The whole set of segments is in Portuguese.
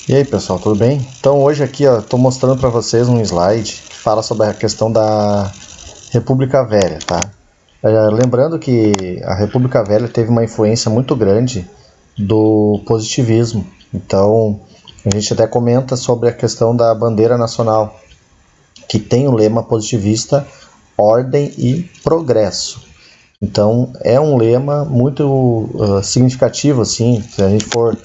E aí pessoal, tudo bem? Então hoje aqui estou mostrando para vocês um slide que fala sobre a questão da República Velha, tá? Lembrando que a República Velha teve uma influência muito grande do positivismo. Então a gente até comenta sobre a questão da bandeira nacional, que tem o lema positivista Ordem e Progresso. Então é um lema muito significativo, assim, se a gente for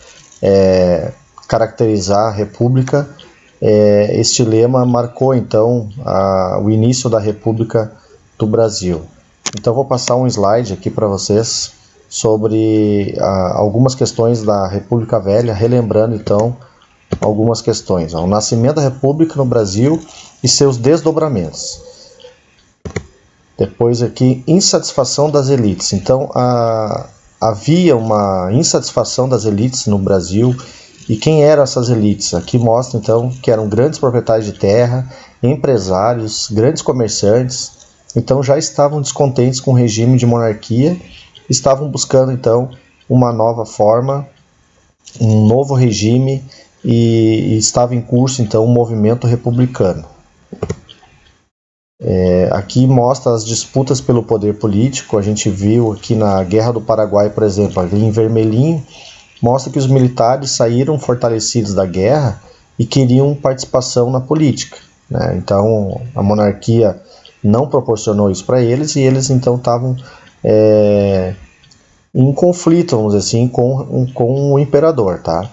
caracterizar a República, este lema marcou então o início da República do Brasil. Então vou passar um slide aqui para vocês sobre algumas questões da República Velha, relembrando então algumas questões. O nascimento da República no Brasil e seus desdobramentos. Depois aqui, insatisfação das elites. Então havia uma insatisfação das elites no Brasil. E quem eram essas elites? Aqui mostra então que eram grandes proprietários de terra, empresários, grandes comerciantes. Então já estavam descontentes com o regime de monarquia, estavam buscando então uma nova forma, um novo regime, e estava em curso então um movimento republicano. Aqui mostra as disputas pelo poder político. A gente viu aqui na Guerra do Paraguai, por exemplo, ali em vermelhinho, mostra que os militares saíram fortalecidos da guerra e queriam participação na política, né? Então a monarquia não proporcionou isso para eles e eles então estavam em conflito, vamos dizer assim, com o imperador, tá?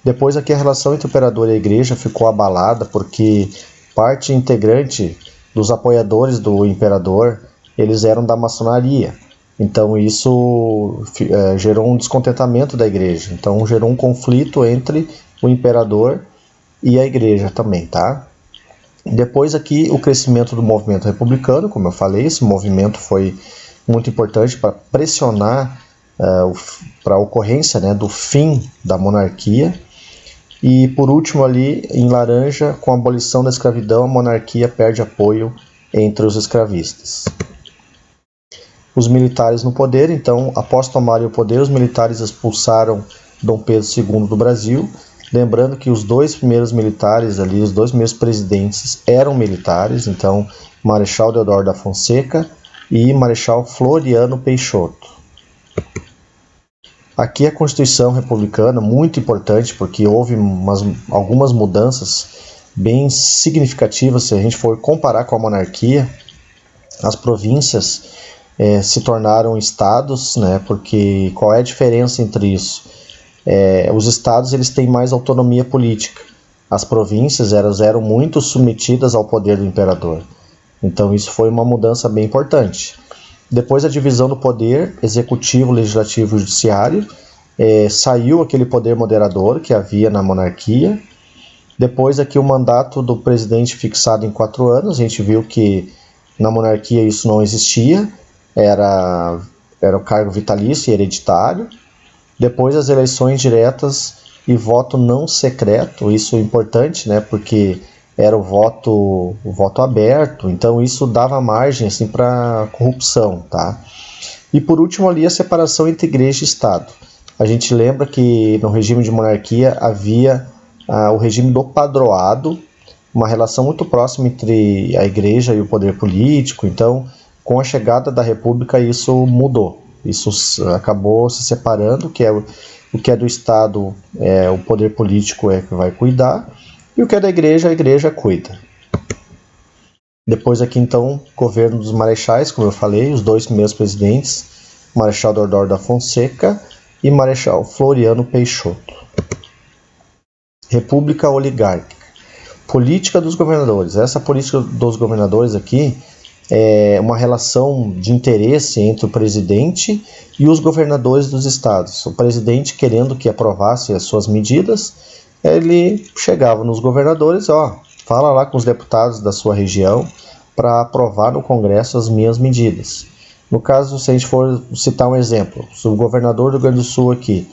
Depois aqui a relação entre o imperador e a igreja ficou abalada porque parte integrante dos apoiadores do imperador, eles eram da maçonaria. Então isso gerou um descontentamento da igreja. Então gerou um conflito entre o imperador e a igreja também, tá? Depois aqui o crescimento do movimento republicano, como eu falei, esse movimento foi muito importante para pressionar para a ocorrência, né, do fim da monarquia. E por último ali, em laranja, com a abolição da escravidão, a monarquia perde apoio entre os escravistas. Os militares no poder, então, após tomarem o poder, os militares expulsaram Dom Pedro II do Brasil. Lembrando que os dois primeiros militares ali, os dois primeiros presidentes eram militares, então Marechal Deodoro da Fonseca e Marechal Floriano Peixoto. Aqui a Constituição Republicana, muito importante, porque houve algumas mudanças bem significativas. Se a gente for comparar com a monarquia, as províncias se tornaram estados, né? Porque qual é a diferença entre isso? Os estados eles têm mais autonomia política. As províncias eram muito submetidas ao poder do imperador. Então isso foi uma mudança bem importante. Depois a divisão do poder executivo, legislativo e judiciário, saiu aquele poder moderador que havia na monarquia. Depois aqui o mandato do presidente fixado em 4 anos, a gente viu que na monarquia isso não existia, era o cargo vitalício e hereditário. Depois as eleições diretas e voto não secreto, isso é importante, né, porque era o voto aberto, então isso dava margem assim, para corrupção, tá? E por último ali a separação entre igreja e Estado. A gente lembra que no regime de monarquia havia o regime do padroado, uma relação muito próxima entre a igreja e o poder político. Então, com a chegada da república isso mudou, isso acabou se separando, o que é do Estado, o poder político é que vai cuidar, e o que é da igreja, a igreja cuida. Depois aqui então, governo dos marechais, como eu falei, os dois primeiros presidentes, Marechal Deodoro da Fonseca e Marechal Floriano Peixoto. República oligárquica. Política dos governadores. Essa política dos governadores aqui é uma relação de interesse entre o presidente e os governadores dos estados. O presidente, querendo que aprovasse as suas medidas, ele chegava nos governadores, fala lá com os deputados da sua região para aprovar no Congresso as minhas medidas. No caso, se a gente for citar um exemplo, se o governador do Rio Grande do Sul aqui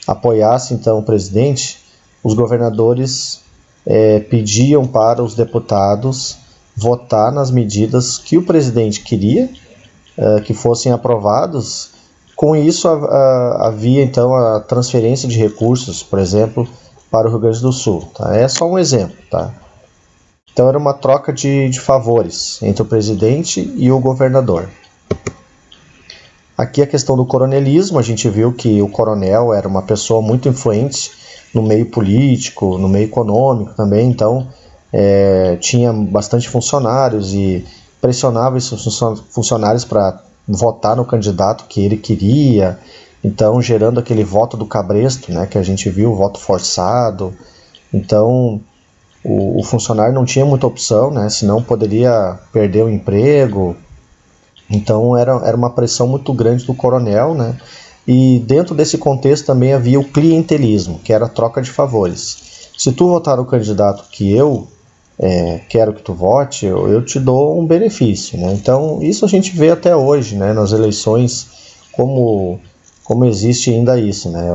apoiasse então o presidente, os governadores pediam para os deputados votar nas medidas que o presidente queria que fossem aprovados. Com isso havia então a transferência de recursos, por exemplo, para o Rio Grande do Sul. Tá? É só um exemplo. Tá? Então era uma troca de favores entre o presidente e o governador. Aqui a questão do coronelismo, a gente viu que o coronel era uma pessoa muito influente no meio político, no meio econômico também, então tinha bastante funcionários e pressionava esses funcionários para votar no candidato que ele queria, então gerando aquele voto do cabresto, né, que a gente viu, o voto forçado. Então o funcionário não tinha muita opção, né, senão poderia perder o emprego. Então era uma pressão muito grande do coronel, né? E dentro desse contexto também havia o clientelismo, que era a troca de favores. Se tu votar no candidato que eu quero que tu vote, eu te dou um benefício, né? Então isso a gente vê até hoje, né? Nas eleições, como existe ainda isso, né?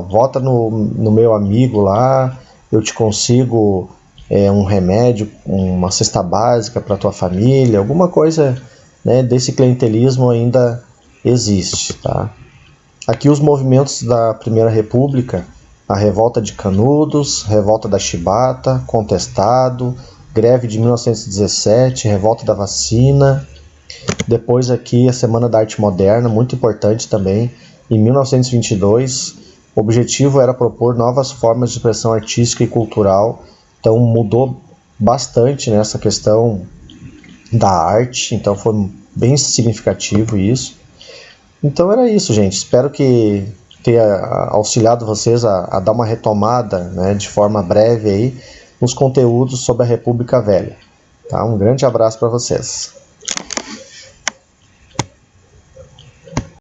Vota no meu amigo lá, eu te consigo um remédio, uma cesta básica para tua família, alguma coisa, né, desse clientelismo ainda existe. Tá? Aqui os movimentos da Primeira República, a Revolta de Canudos, Revolta da Chibata, Contestado, Greve de 1917, Revolta da Vacina. Depois aqui a Semana da Arte Moderna, muito importante também, em 1922. O objetivo era propor novas formas de expressão artística e cultural, então mudou bastante nessa questão da arte, então foi bem significativo isso. Então era isso, gente. Espero que tenha auxiliado vocês a dar uma retomada, né, de forma breve aí nos conteúdos sobre a República Velha. Tá? Um grande abraço para vocês.